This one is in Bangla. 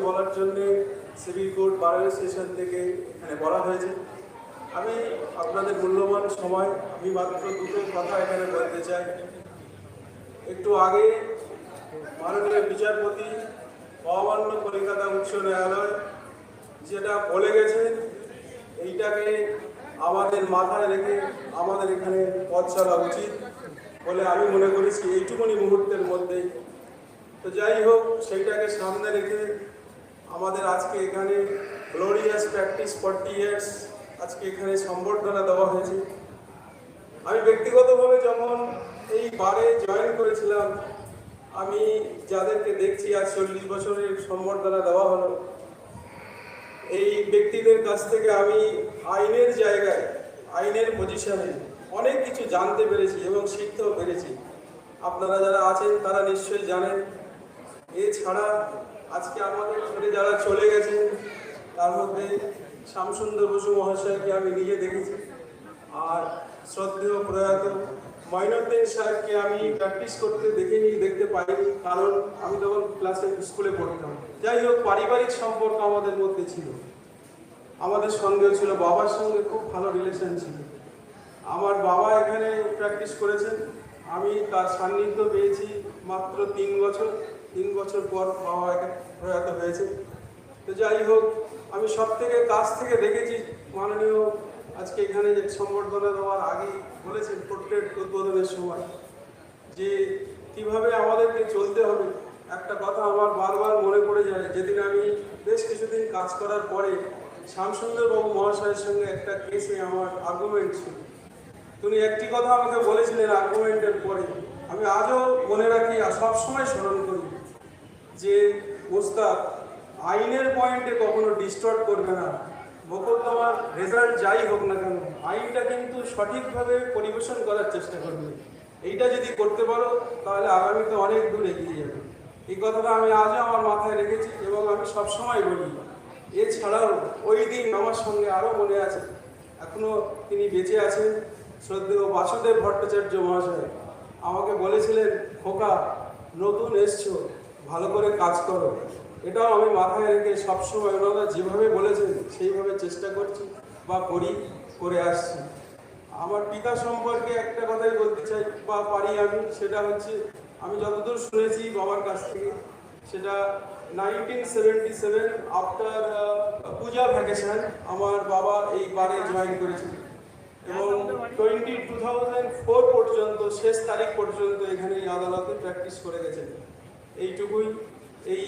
বলার জন্য সিভিল কোর্ট বার স্টেশন থেকে এখানে বলা হয়েছে। আমি আপনাদের মূল্যবান সময়, আমি মাত্র দুটো কথা এখানে বলতে চাই। একটু আগে মাননীয় বিচারপতি মহামান্য কলকাতা উচ্চ ন্যায়ালয় যেটা বলে গেছেন, এইটাকে আমাদের মাথায় রেখে আমাদের এখানে পথ চলা উচিত বলে আমি মনে করেছি এইটুকুনি মুহূর্তের মধ্যেই। তো যাই হোক, সেইটাকে সামনে রেখে আমাদের আজকে এখানে গ্লোরিয়াস প্র্যাকটিস 40 ইয়ার্স আজকে এখানে সম্বর্ধনা দেওয়া হয়েছে। আমি ব্যক্তিগতভাবে যখন এই বারে জয়েন করেছিলাম, আমি যাদেরকে দেখছি আজ 40 বছরের সম্বর্ধনা দেওয়া হলো, এই ব্যক্তিদের কাছ থেকে আমি আইনের জায়গায়, আইনের পজিশনে অনেক কিছু জানতে পেরেছি এবং শিখতেও পেরেছি। আপনারা যারা আছেন তারা নিশ্চয়ই জানেন। এছাড়া আজকে আমাদের ছেড়ে যারা চলে গেছেন, তার মধ্যে শ্যামসুন্দর বসু মহাশয়কে আমি নিজে দেখেছি, আর শ্রদ্ধেয় প্রয়াত মঈনুদ্দিন সাহেবকে আমি প্র্যাকটিস করতে দেখতে পাইনি, কারণ আমি তখন স্কুলে পড়তাম। যাই হোক, পারিবারিক সম্পর্ক আমাদের মধ্যে ছিল, আমাদের সঙ্গেও ছিল, বাবার সঙ্গে খুব ভালো রিলেশন ছিল। আমার বাবা এখানে প্র্যাকটিস করেছেন, আমি তার সান্নিধ্য পেয়েছি মাত্র 3 বছর। 3 বছর পর বাবা এখানে প্রয়াত হয়েছে। তো যাই হোক, আমি সব থেকে কাছ থেকে দেখেছি। মাননীয় আজকে এখানে যে সম্বর্ধনা দেওয়ার আগে বলেছেন পোর্ট্রেট উদ্বোধনের সময় যে কিভাবে আমাদেরকে চলতে হবে। একটা কথা আমার বারবার মনে পড়ে যায়, যেদিন আমি বেশ কিছুদিন কাজ করার পরে শ্যামসুন্দর বাবু মহাশয়ের সঙ্গে একটা কেসে আমার আর্গুমেন্ট ছিল। তিনি একটি কথা আমাকে বলেছিলেন আর্গুমেন্টের পরে, আমি আজও মনে রাখি আর সবসময় স্মরণ করি, যে মোস্তাক, আইনের পয়েন্টে কখনো ডিস্টর্ব করবে না। মোকদ্দমার রেজাল্ট যাই হোক না কেন, আইনটা কিন্তু সঠিকভাবে পরিবেশন করার চেষ্টা করবে। এইটা যদি করতে পারো তাহলে আগামীতে অনেক দূর এগিয়ে যাবে। এই কথাটা আমি আজও আমার মাথায় রেখেছি এবং আমি সবসময় বলি। এছাড়াও ওই দিন আমার সঙ্গে আরও মনে আছে, এখনও তিনি বেঁচে আছেন, শ্রদ্ধেয় বাসুদেব ভট্টাচার্য মহাশয় আমাকে বলেছিলেন, খোকা নতুন এসছো, ভালো করে কাজ করো। এটাও আমি মাথায় রেখে সবসময় ওনারা যেভাবে বলেছেন সেইভাবে চেষ্টা করছি বা করে আসছি। আমার পিতা সম্পর্কে একটা কথাই বলতে চাই বা পারি আমি, সেটা হচ্ছে আমি যতদূর শুনেছি বাবার কাছ থেকে, সেটা 1977 আফটার পূজা ভ্যাকেশন আমার বাবা এই বারে জয়েন করেছিল এবং 2004 পর্যন্ত, শেষ তারিখ পর্যন্ত এখানে এই আদালতে প্র্যাকটিস করে গেছেন। এইটুকুই এই